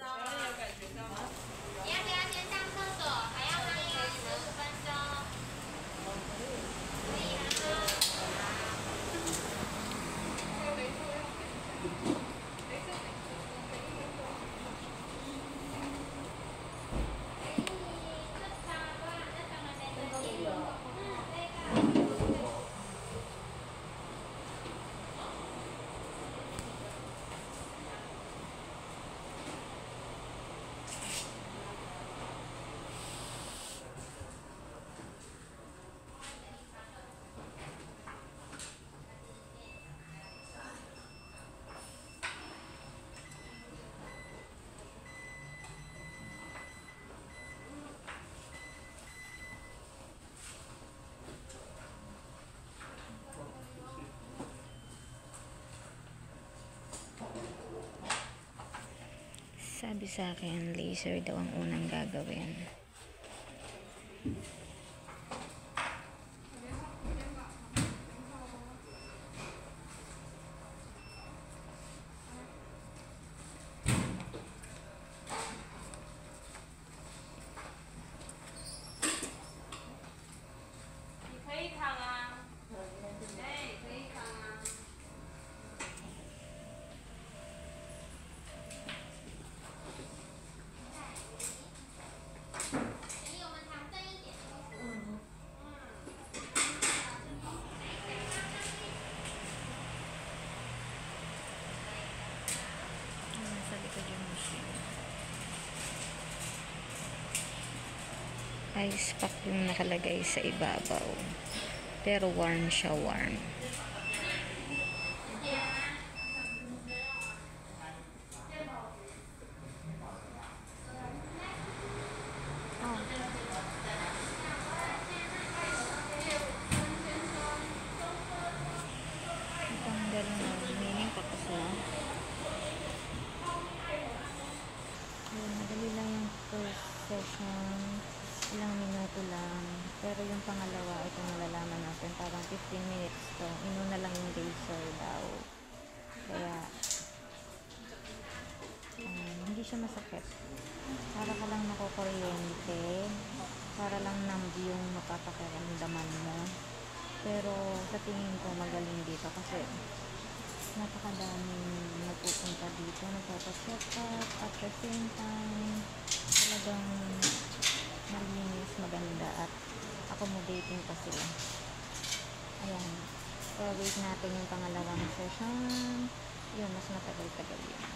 你要不要先上厕所？还要待15分钟。可以了吗？Sabi sa akin, laser daw ang unang gagawin. Sa likod yung machine. Ice pack yung nakalagay sa ibabaw. Pero warm siya, warm. Tanggal na. Meaning tapos na. Ayun, madali lang yung first session. Ilang minuto lang. Pero yung pangalawa, ito nalalaman natin. Parang 15 minutes to. Inuna lang yung laser daw. Kaya, hindi siya masakit. Para ka lang nakukuryente. Para lang numb yung mapapakiramdaman mo. Pero sa tingin ko magaling dito kasi napakadaming nagpupunta dito, nagpapacheck up at the same time talagang malinis, maganda at accommodating pa sila. Ayan, so wait natin yung pangalawang session. Yun, mas matagal-tagal yun.